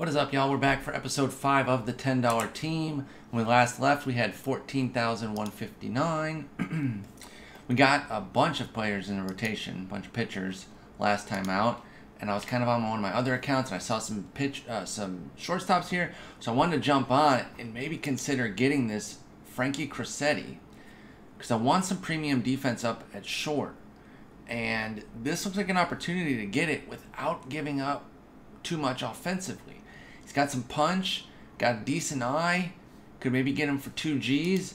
What is up, y'all? We're back for episode 5 of the $10 team. When we last left, we had 14,159. We got a bunch of players in the rotation, a bunch of pitchers last time out, and I was kind of on one of my other accounts, and I saw some shortstops here, so I wanted to jump on and maybe consider getting this Frankie Crosetti, because I want some premium defense up at short, and this looks like an opportunity to get it without giving up too much offensively. He's got some punch, got a decent eye, could maybe get him for 2 Gs.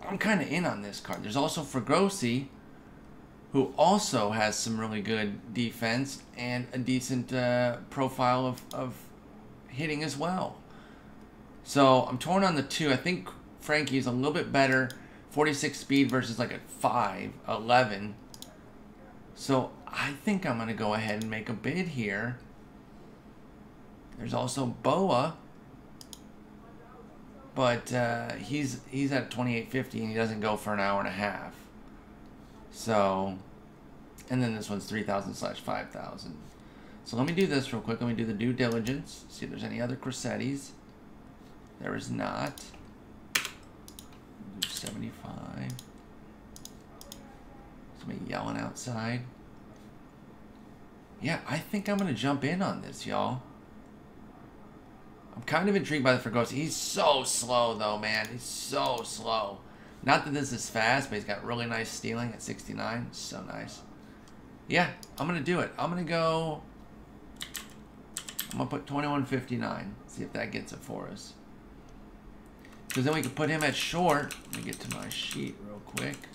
I'm kind of in on this card. There's also Fregosi, who also has some really good defense and a decent profile of hitting as well. So I'm torn on the 2. I think Frankie's a little bit better. 46 speed versus like a 5'11". So I think I'm going to go ahead and make a bid here. There's also Boa, but he's at 28.50 and he doesn't go for an hour and a half. So, and then this one's 3,000/5,000. So let me do this real quick. Let me do the due diligence. See if there's any other Crosettis. There is not. Do 75. Somebody yelling outside. Yeah, I think I'm gonna jump in on this, y'all. I'm kind of intrigued by the Fregosi. He's so slow, though, man. He's so slow. Not that this is fast, but he's got really nice stealing at 69. So nice. Yeah, I'm going to do it. I'm going to put 21.59. See if that gets it for us. Because then we can put him at short. Let me get to my sheet real quick.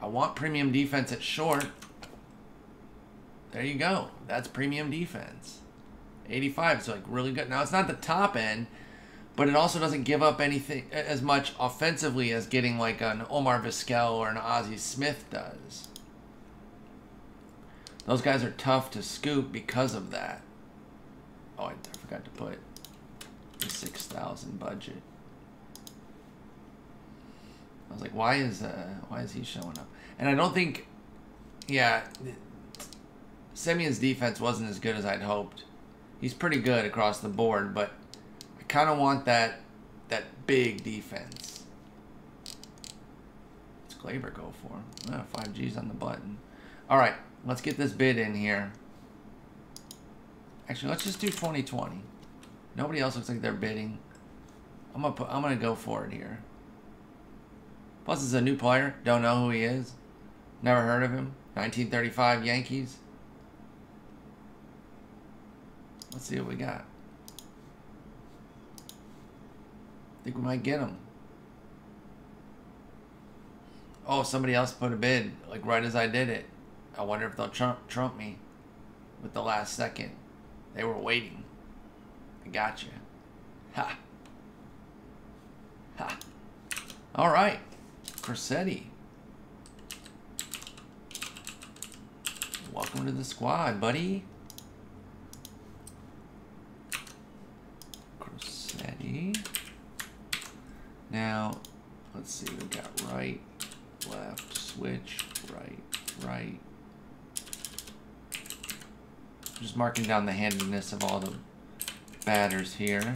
I want premium defense at short. There you go. That's premium defense. 85, so like really good. Now it's not the top end, but it also doesn't give up anything as much offensively as getting like an Omar Vizquel or an Ozzie Smith does. Those guys are tough to scoop because of that. Oh, I forgot to put the 6,000 budget. I was like, why is he showing up? And I don't think, yeah, Semion's defense wasn't as good as I'd hoped. He's pretty good across the board, but I kind of want that big defense. What's Glaber go for? Oh, 5 Gs on the button. All right, let's get this bid in here. Actually, let's just do 2020. Nobody else looks like they're bidding. I'm gonna go for it here. Plus, it's a new player. Don't know who he is. Never heard of him. 1935 Yankees. Let's see what we got. I think we might get him. Oh, somebody else put a bid, like right as I did it. I wonder if they'll trump me with the last second. They were waiting. I got you. Ha. Ha. All right. Crosetti. Welcome to the squad, buddy. Now, let's see, we got right, left, switch, right. Just marking down the handiness of all the batters here.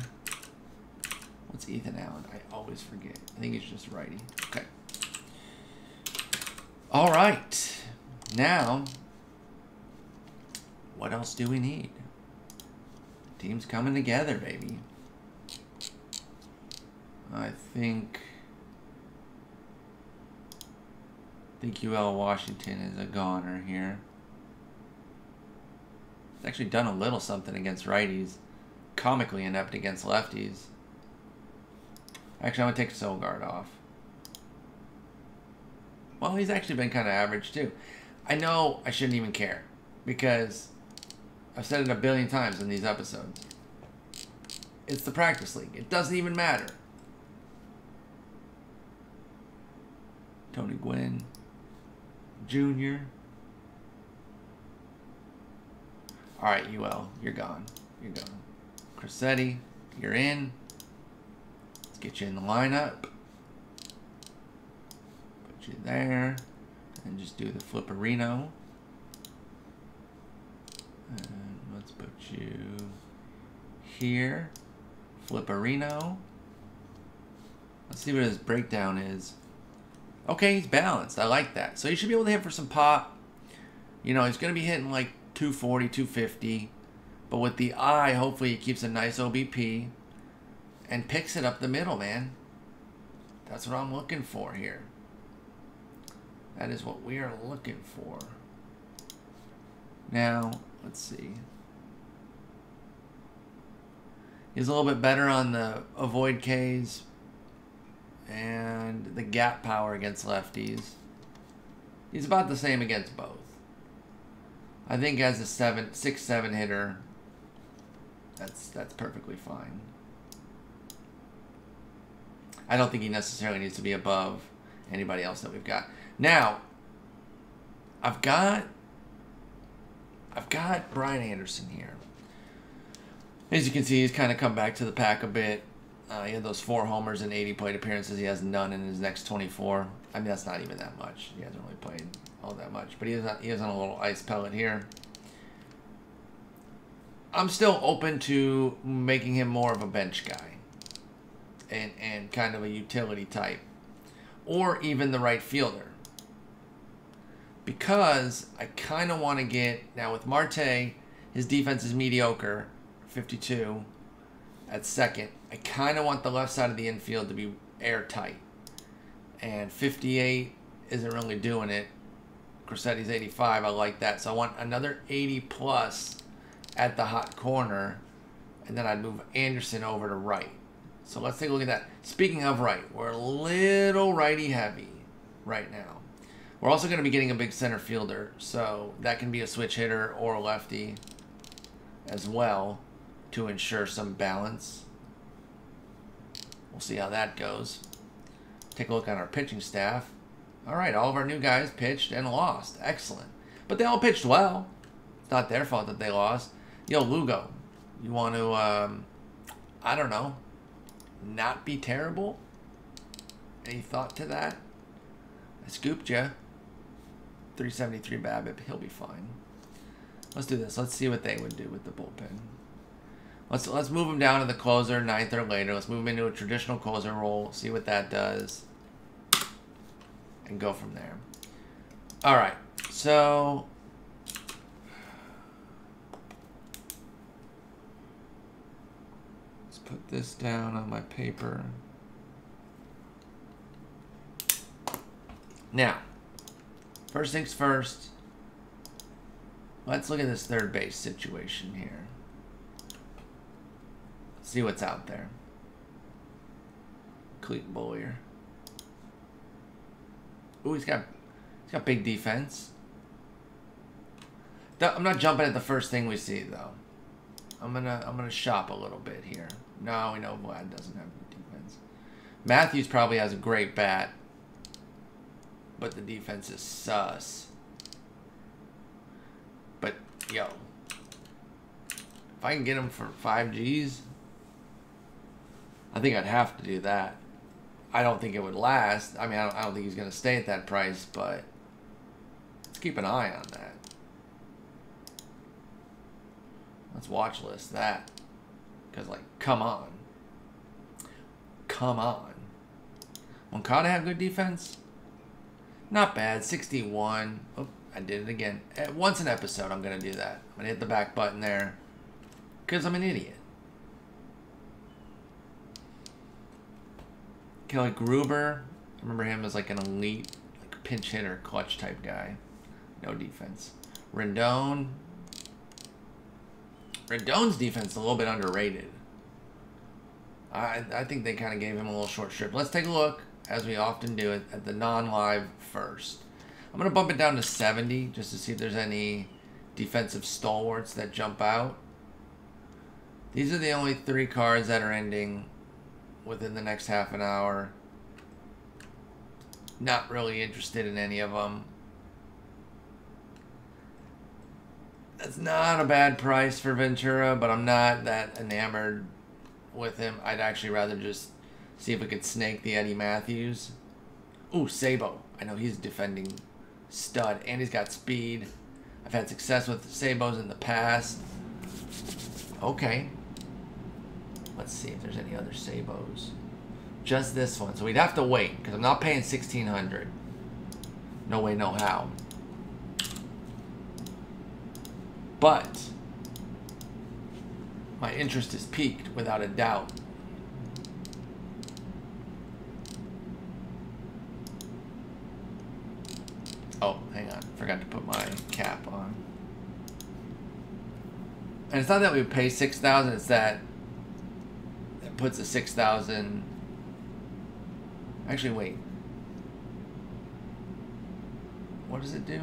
What's Ethan Allen? I always forget. I think he's just righty. Okay. All right. Now, what else do we need? Team's coming together, baby. I think UL Washington is a goner here. It's actually done a little something against righties. Comically inept against lefties. Actually, I'm going to take Solgaard off. Well, he's actually been kind of average too. I know I shouldn't even care because I've said it a billion times in these episodes. It's the practice league. It doesn't even matter. Tony Gwynn Jr. All right, UL, you're gone. You're gone. Crosetti, you're in. Let's get you in the lineup. Put you there. And just do the flipperino. And let's Let's put you here. Flipperino. Let's see what his breakdown is. Okay, he's balanced. I like that. So you should be able to hit for some pop. You know, he's going to be hitting like 240, 250. But with the eye, hopefully he keeps a nice OBP and picks it up the middle, man. That's what I'm looking for here. That is what we are looking for. Now, let's see. He's a little bit better on the avoid Ks and the gap power against lefties. He's about the same against both. I think as a 6-7 hitter, that's perfectly fine. I don't think he necessarily needs to be above anybody else that we've got. Now, I've got Brian Anderson here. As you can see, he's kind of come back to the pack a bit. He had those 4 homers and 80 plate appearances. He has none in his next 24. I mean, that's not even that much. He hasn't really played all that much. But he is on a little ice pellet here. I'm still open to making him more of a bench guy. And kind of a utility type. Or even the right fielder. Because I kind of want to get... Now with Marte, his defense is mediocre. 52 at second. I kind of want the left side of the infield to be airtight. And 58 isn't really doing it. Corsetti's 85. I like that. So I want another 80 plus at the hot corner. And then I'd move Anderson over to right. So let's take a look at that. Speaking of right, we're a little righty heavy right now. We're also going to be getting a big center fielder. So that can be a switch hitter or a lefty as well to ensure some balance. We'll see how that goes. Take a look at our pitching staff. All right, all of our new guys pitched and lost. Excellent. But they all pitched well. It's not their fault that they lost. Yo, Lugo, you want to, I don't know, not be terrible? Any thought to that? I scooped you. 373 BABIP. He'll be fine. Let's do this. Let's see what they would do with the bullpen. Let's move him down to the closer, 9th or later. Let's move him into a traditional closer role. See what that does. And go from there. All right. So... let's put this down on my paper. Now, first things first. Let's look at this third base situation here. See what's out there. Cleat Bollier. Ooh, he's got big defense. I'm not jumping at the first thing we see though. I'm gonna shop a little bit here. No, we know Vlad doesn't have good defense. Matthews probably has a great bat, but the defense is sus. But yo, if I can get him for 5 Gs. I think I'd have to do that. I don't think it would last. I mean, I don't think he's going to stay at that price, but let's keep an eye on that. Let's watch list that. Because, like, come on. Come on. Moncada have good defense? Not bad. 61. Oh, I did it again. Once an episode, I'm going to do that. I'm going to hit the back button there. Because I'm an idiot. Kelly Gruber, I remember him as like an elite, like pinch hitter, clutch type guy. No defense. Rendon's defense is a little bit underrated. I think they kind of gave him a little short shrift. Let's take a look, as we often do, at the non-live first. I'm going to bump it down to 70 just to see if there's any defensive stalwarts that jump out. These are the only 3 cards that are ending within the next half an hour. Not really interested in any of them. That's not a bad price for Ventura, but I'm not that enamored with him. I'd actually rather just see if we could snake the Eddie Matthews. Ooh, Sabo. I know he's a defending stud, and he's got speed. I've had success with Sabos in the past. Okay. Let's see if there's any other Sabos. Just this one. So we'd have to wait because I'm not paying $1,600. No way, no how. But my interest is piqued without a doubt. Oh, hang on. Forgot to put my cap on. And it's not that we pay $6,000, it's that it puts a $6,000. Actually, wait. What does it do?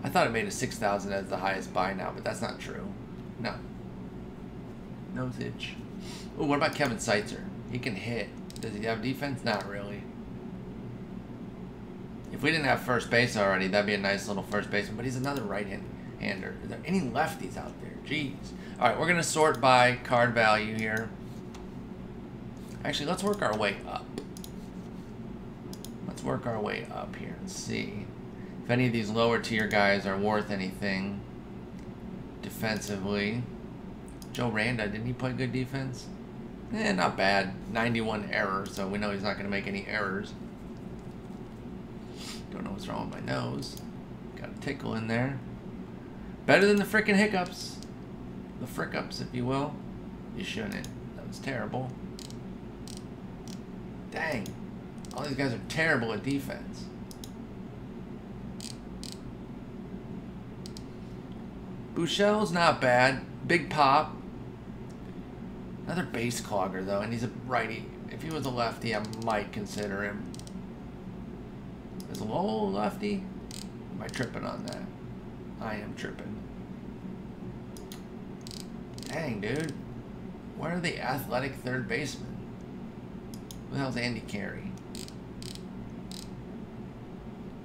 I thought it made a $6,000 as the highest buy now, but that's not true. No. Nose itch. Oh, what about Kevin Seitzer? He can hit. Does he have defense? Not really. If we didn't have first base already, that'd be a nice little first baseman. But he's another right-hander. Are there any lefties out there? Jeez. All right, we're going to sort by card value here. Actually, let's work our way up. Let's work our way up here and see if any of these lower tier guys are worth anything defensively. Joe Randa, didn't he play good defense? Not bad. 91 errors, so we know he's not going to make any errors. Don't know what's wrong with my nose. Got a tickle in there. Better than the frickin' hiccups. The frickups, if you will. You shouldn't. That was terrible. Dang. All these guys are terrible at defense. Bouchel's not bad. Big pop. Another base clogger, though, and he's a righty. If he was a lefty, I might consider him. Is Lowell a lefty? Am I tripping on that? I am tripping. Dang, dude. Where are the athletic third basemen? Who the hell's Andy Carey?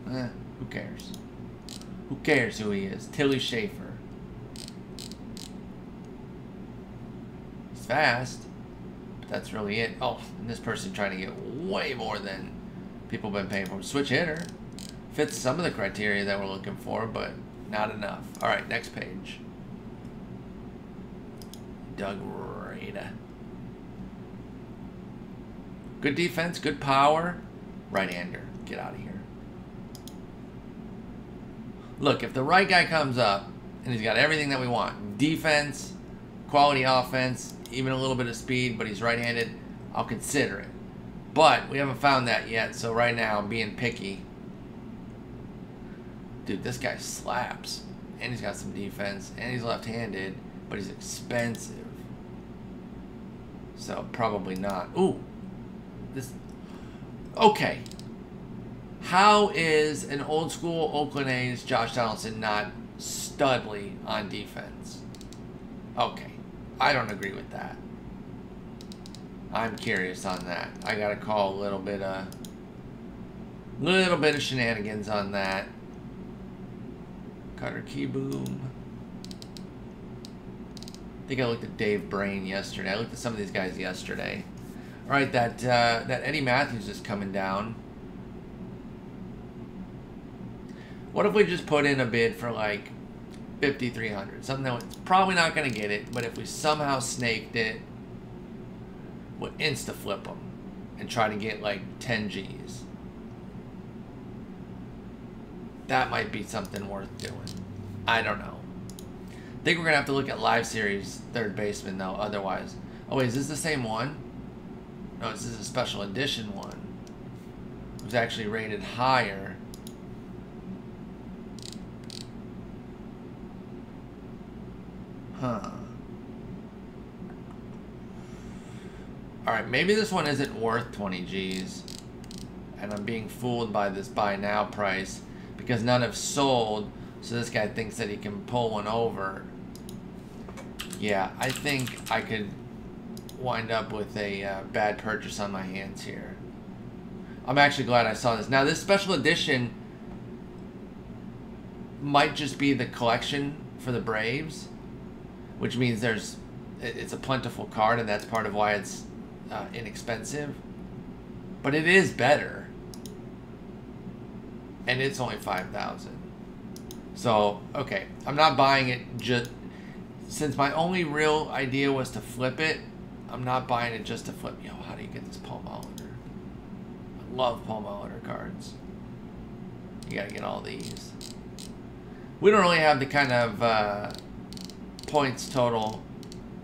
Who cares? Who cares who he is? Tilly Schaefer. He's fast, but that's really it. Oh, and this person trying to get way more than people have been paying for. Switch hitter. Fits some of the criteria that we're looking for, but not enough. All right, next page. Doug Rada. Good defense, good power. Right-hander. Get out of here. Look, if the right guy comes up and he's got everything that we want, defense, quality offense, even a little bit of speed, but he's right-handed, I'll consider it. But we haven't found that yet, so right now I'm being picky. Dude, this guy slaps. And he's got some defense, and he's left-handed, but he's expensive. So probably not. Ooh. This. Okay. How is an old school Oakland A's Josh Donaldson not studly on defense? Okay. I don't agree with that. I'm curious on that. I gotta call a little bit of shenanigans on that. Cutter Keyboom. I think I looked at Dave Brain yesterday. I looked at some of these guys yesterday. All right, that Eddie Matthews is coming down. What if we just put in a bid for like 5,300? Something that's probably not going to get it, but if we somehow snaked it, we'll insta-flip them and try to get like 10 Gs. That might be something worth doing. I don't know. I think we're going to have to look at live series third baseman, though, otherwise. Oh, wait, is this the same one? No, this is a special edition one. It was actually rated higher. Huh. Alright, maybe this one isn't worth 20 Gs. And I'm being fooled by this buy now price because none have sold. So this guy thinks that he can pull one over. Yeah, I think I could wind up with a bad purchase on my hands here. I'm actually glad I saw this. Now, this special edition might just be the collection for the Braves, which means it's a plentiful card, and that's part of why it's inexpensive. But it is better, and it's only $5,000. So, okay, I'm not buying it just since my only real idea was to flip it, I'm not buying it just to flip. Yo, how do you get this Paul Molitor? I love Paul Molitor cards. You gotta get all these. We don't really have the kind of points total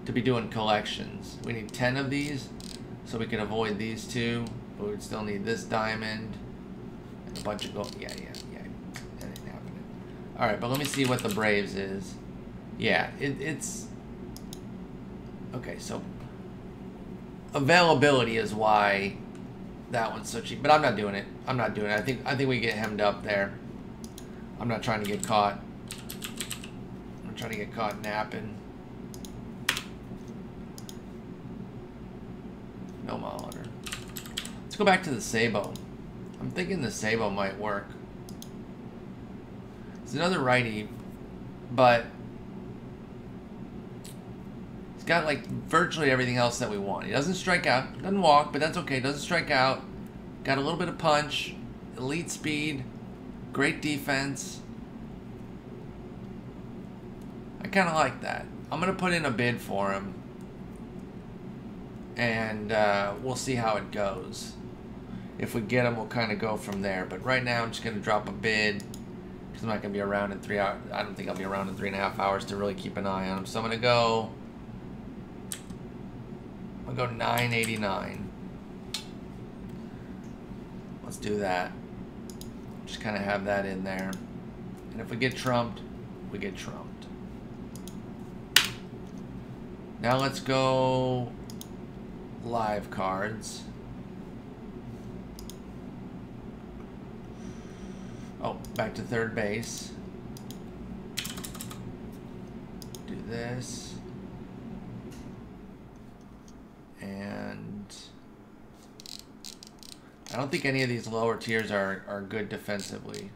to be doing collections. We need 10 of these, so we can avoid these two. But we would still need this diamond and a bunch of gold. Yeah. That ain't happening. All right, but let me see what the Braves is. Yeah, it's okay. So availability is why that one's so cheap. But I'm not doing it. I'm not doing it. I think we get hemmed up there. I'm not trying to get caught. I'm trying to get caught napping. No Molitor. Let's go back to the Sabo. I'm thinking the Sabo might work. It's another righty, but he's got like virtually everything else that we want. He doesn't strike out, doesn't walk, but that's okay. Doesn't strike out. Got a little bit of punch, elite speed, great defense. I kind of like that. I'm gonna put in a bid for him, and we'll see how it goes. If we get him, we'll kind of go from there. But right now, I'm just gonna drop a bid because I'm not gonna be around in 3 hours. I don't think I'll be around in 3.5 hours to really keep an eye on him. So I'm gonna go. I'll go 989. Let's do that. Just kind of have that in there. And if we get trumped, we get trumped. Now let's go live cards. Oh, back to third base. Do this. And I don't think any of these lower tiers are good defensively.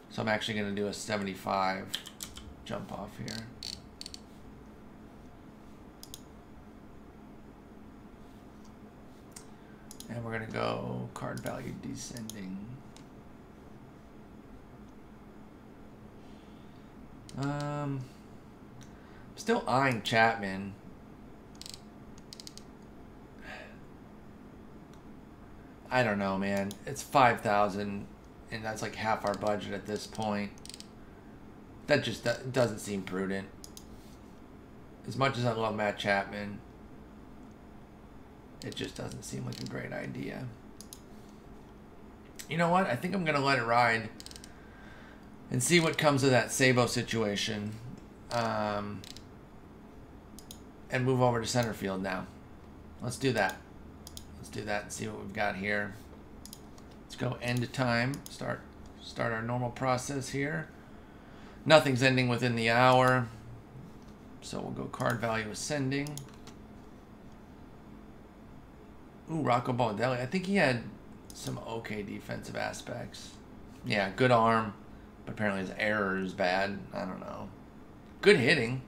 So I'm actually going to do a 75 jump off here. And we're going to go card value descending. Still eyeing Chapman. I don't know, man. It's 5,000, and that's like half our budget at this point. That just doesn't seem prudent. As much as I love Matt Chapman, it just doesn't seem like a great idea. You know what? I think I'm going to let it ride and see what comes of that Sabo situation. And move over to center field now. Let's do that. Let's do that and see what we've got here. Let's go end of time. Start our normal process here. Nothing's ending within the hour. So we'll go card value ascending. Ooh, Rocco Baldelli. I think he had some okay defensive aspects. Yeah, good arm. But apparently his error is bad. I don't know. Good hitting.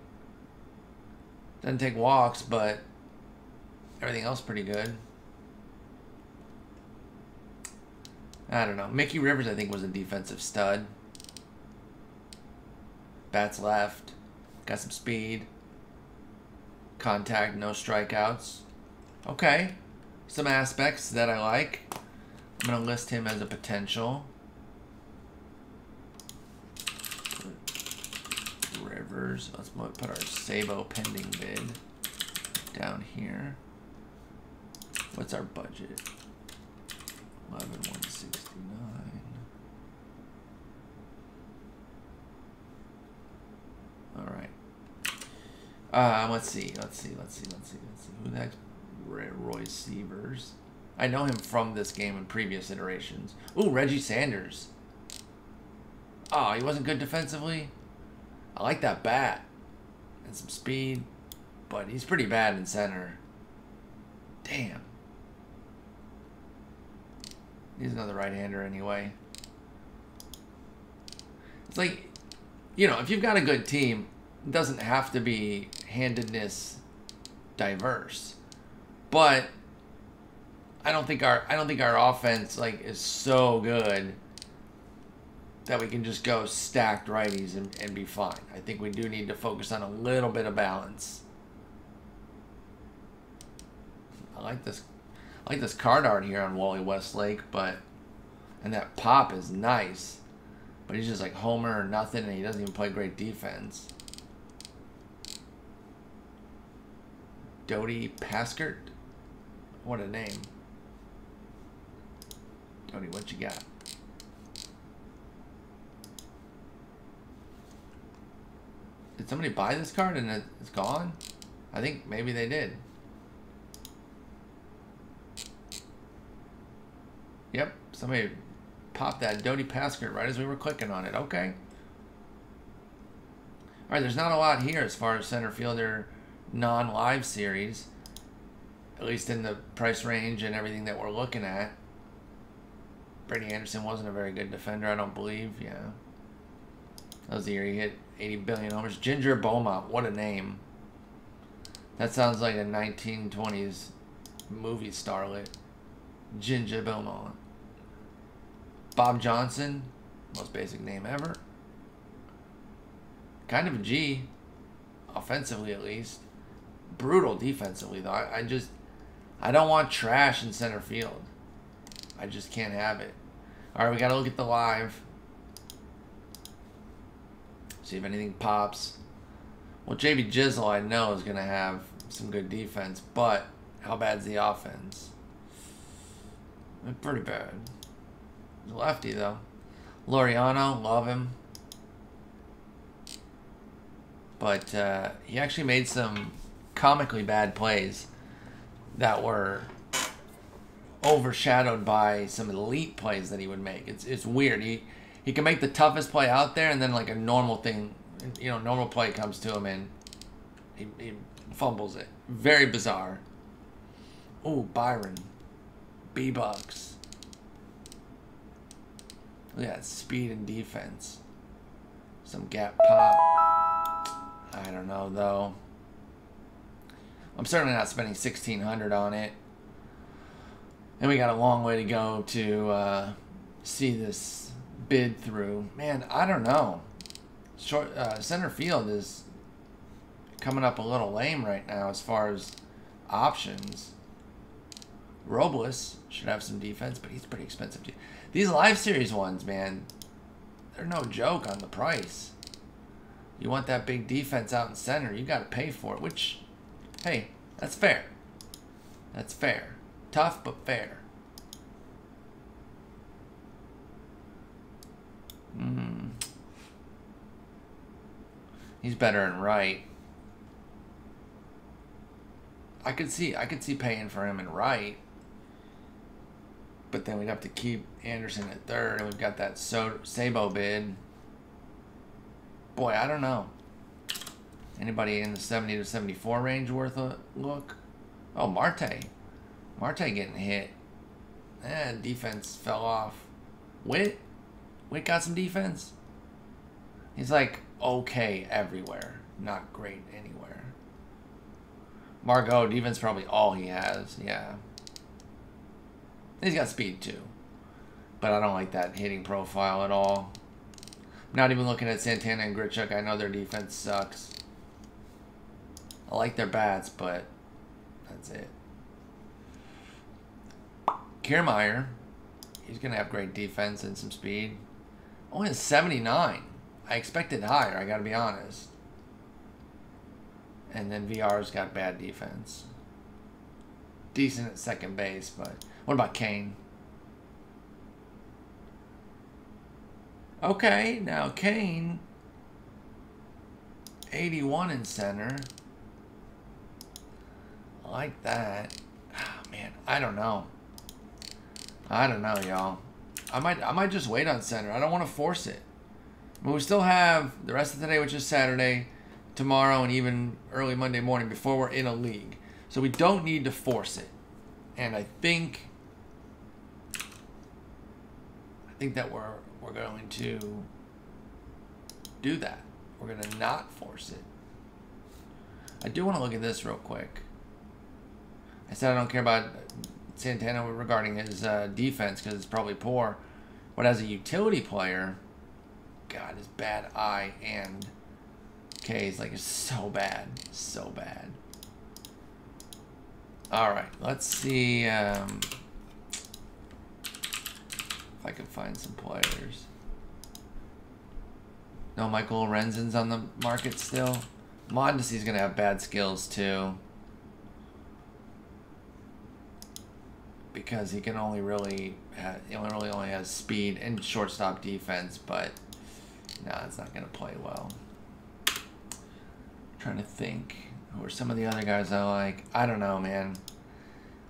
Doesn't take walks, but everything else pretty good. I don't know. Mickey Rivers, I think, was a defensive stud. Bats left. Got some speed. Contact, no strikeouts. Okay. Some aspects that I like. I'm going to list him as a potential. Rivers. Let's put our Sabo pending bid down here. What's our budget? 11,169. All right. Let's see. Who the heck's Roy Sievers? I know him from this game in previous iterations. Ooh, Reggie Sanders. Oh, he wasn't good defensively. I like that bat and some speed, but he's pretty bad in center. Damn. He's another right-hander anyway. It's like, you know, if you've got a good team, it doesn't have to be handedness diverse. But I don't think our offense like is so good that we can just go stacked righties and be fine. I think we do need to focus on a little bit of balance. I like this card art here on Wally Westlake, and that pop is nice, but he's just like homer or nothing, and he doesn't even play great defense. Dodie Paskert, what a name. Dodie, what you got? Did somebody buy this card and it's gone? I think maybe they did. Yep, somebody popped that Dodie Paskert right as we were clicking on it. Okay. All right, there's not a lot here as far as center fielder non-live series, at least in the price range and everything that we're looking at. Brady Anderson wasn't a very good defender, I don't believe. Yeah. That was the year he hit 80 billion homers. Ginger Beaumont, what a name. That sounds like a 1920s movie starlet. Ginger Beaumont. Bob Johnson, most basic name ever. Kind of a G, offensively at least. Brutal defensively though. I don't want trash in center field. I just can't have it. All right, we got to look at the live. See if anything pops. Well, JB Jizzle I know is going to have some good defense, but how bad's the offense? Pretty bad. He's a lefty, though. Laureano, love him. But he actually made some comically bad plays that were overshadowed by some elite plays that he would make. It's weird. He can make the toughest play out there, and then like a normal thing, normal play comes to him, and he fumbles it. Very bizarre. Ooh, Byron. B-Bucks. Look at that speed and defense. Some gap pop. I don't know, though. I'm certainly not spending $1,600 on it. And we got a long way to go to see this bid through. Man, I don't know. Center field is coming up a little lame right now as far as options. Robles should have some defense, but he's pretty expensive too. These live series ones, man, they're no joke on the price. You want that big defense out in center, you got to pay for it, which, hey, that's fair. That's fair. Tough, but fair. He's better in right. I could see paying for him in right. But then we'd have to keep Anderson at third, and we've got that Sabo bid. Boy, I don't know. Anybody in the 70 to 74 range worth a look? Oh, Marte. Marte getting hit. Defense fell off. Witt got some defense. He's like okay everywhere, not great anywhere. Margot, defense probably all he has. Yeah. He's got speed too, but I don't like that hitting profile at all. Not even looking at Santana and Grichuk. I know their defense sucks. I like their bats, but that's it. Kiermaier, he's going to have great defense and some speed. Only a 79. I expected higher, I got to be honest. And then VR's got bad defense. Decent at second base, but what about Kane? Okay, now Kane, 81 in center. I like that. Oh, man, I don't know. I don't know, y'all. I might just wait on center. I don't want to force it. But we still have the rest of the day, which is Saturday, tomorrow, and even early Monday morning before we're in a league. So we don't need to force it. And I think that we're going to do that. We're going to not force it. I do want to look at this real quick. I said I don't care about Santana regarding his defense because it's probably poor. But as a utility player, God, his bad eye and K's like is so bad. So bad. Alright, let's see if I can find some players. No, Michael Lorenzen's on the market still. Mondesi's gonna have bad skills too. Because he can only really only has speed and shortstop defense, but no, it's not gonna play well. I'm trying to think who are some of the other guys I like. I don't know, man.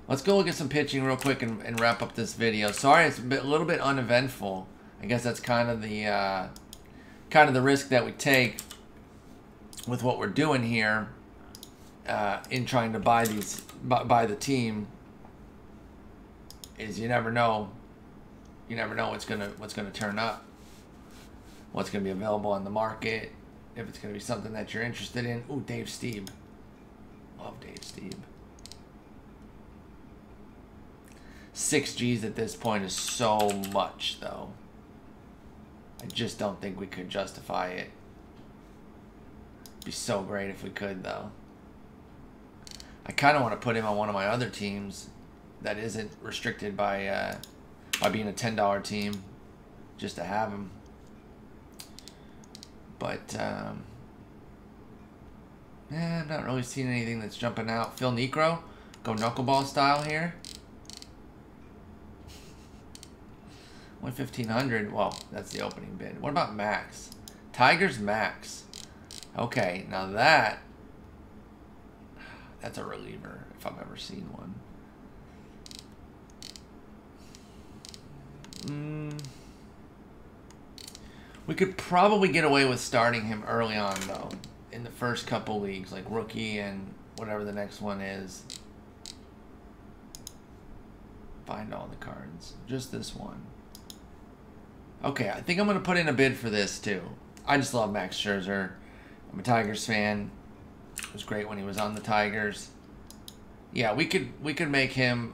Let's go look at some pitching real quick and wrap up this video. Sorry, it's a little bit uneventful. I guess that's kind of the risk that we take with what we're doing here in trying to buy the team. Is you never know what's gonna turn up, what's gonna be available on the market, if it's gonna be something that you're interested in. Ooh, Dave Stieb. Love Dave Stieb. 6 G's at this point is so much, though. I just don't think we could justify it. It'd be so great if we could, though. I kind of want to put him on one of my other teams that isn't restricted by being a $10 team, just to have him. But yeah, I'm not really seeing anything that's jumping out. Phil Necro, go knuckleball style here. 1,500. Well, that's the opening bid. What about Max? Tigers Max. Okay, now that's a reliever if I've ever seen one. We could probably get away with starting him early on, though, in the first couple leagues, like rookie and whatever the next one is. Find all the cards. Just this one. Okay, I think I'm going to put in a bid for this, too. I just love Max Scherzer. I'm a Tigers fan. It was great when he was on the Tigers. Yeah, we could make him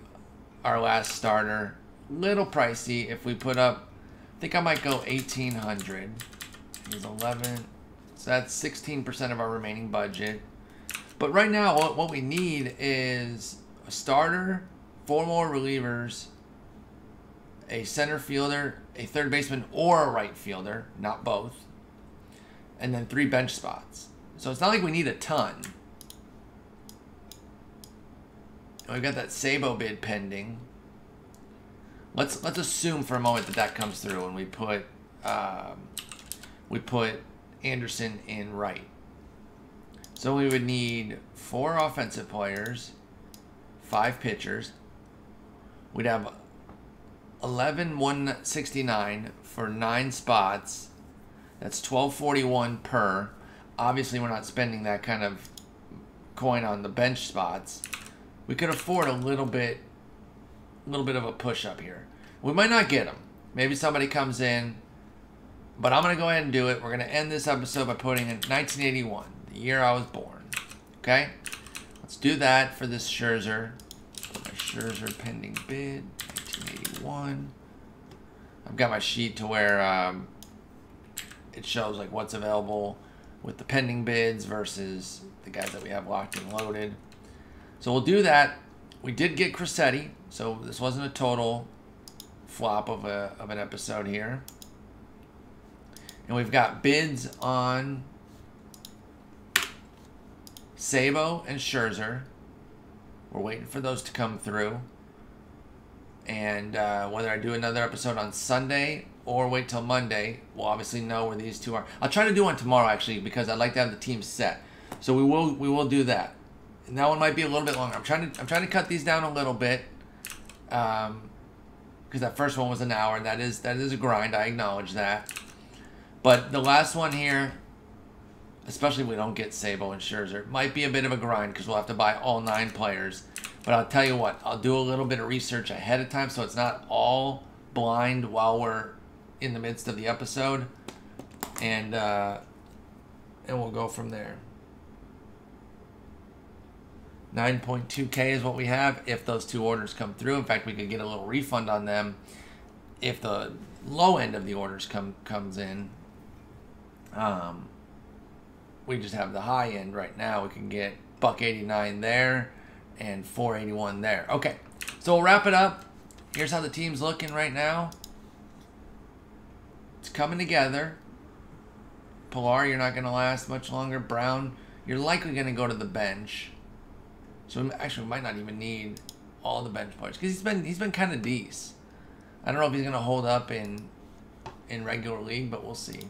our last starter. Little pricey if we put up. I think I might go 1,800. He's 11. So that's 16% of our remaining budget. But right now, what we need is a starter, 4 more relievers, a center fielder, a third baseman, or a right fielder, not both, and then 3 bench spots. So it's not like we need a ton. And we've got that Sabo bid pending. Let's assume for a moment that comes through, and we put Anderson in right. So we would need 4 offensive players, 5 pitchers. We'd have 11,169 for 9 spots. That's 1241 per. Obviously, we're not spending that kind of coin on the bench spots. We could afford a little bit of a push up here. We might not get them. Maybe somebody comes in, but I'm going to go ahead and do it. We're going to end this episode by putting in 1981, the year I was born. Okay? Let's do that for this Scherzer. My Scherzer pending bid, 1981. I've got my sheet to where it shows like what's available with the pending bids versus the guys that we have locked and loaded. So we'll do that. We did get Crissetti, so this wasn't a total flop of an episode here. And we've got bids on Sabo and Scherzer. We're waiting for those to come through. And whether I do another episode on Sunday or wait till Monday, we'll obviously know where these two are. I'll try to do one tomorrow, actually, because I'd like to have the team set. So we will do that. And that one might be a little bit longer. I'm trying to cut these down a little bit, because that first one was an hour, and that is a grind. I acknowledge that. But the last one here, especially if we don't get Sabo and Scherzer, might be a bit of a grind because we'll have to buy all 9 players. But I'll tell you what, I'll do a little bit of research ahead of time so it's not all blind while we're in the midst of the episode, and we'll go from there. 9.2K is what we have if those 2 orders come through. In fact, we could get a little refund on them if the low end of the orders comes in. We just have the high end right now. We can get $1.89 there and $4.81 there. Okay, so we'll wrap it up. Here's how the team's looking right now. It's coming together. Pilar, you're not going to last much longer. Brown, you're likely going to go to the bench. So actually, we might not even need all the bench players because he's been kind of decent. I don't know if he's going to hold up in regular league, but we'll see.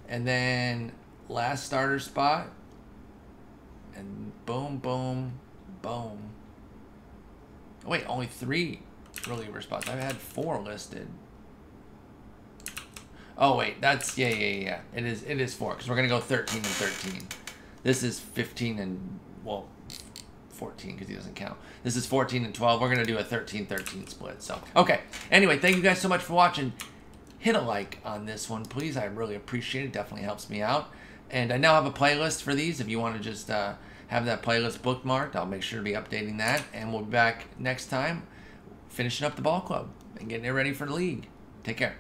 And then last starter spot, and boom, boom, boom. Oh, wait, only 3 reliever spots. I've had 4 listed. Oh wait, that's yeah. It is 4 because we're gonna go 13 and 13. This is 15 and 14 because he doesn't count. This is 14 and 12. We're gonna do a 13-13 split. So okay. Anyway, thank you guys so much for watching. Hit a like on this one, please. I really appreciate it. Definitely helps me out. And I now have a playlist for these. If you want to just have that playlist bookmarked, I'll make sure to be updating that. And we'll be back next time, finishing up the ball club and getting it ready for the league. Take care.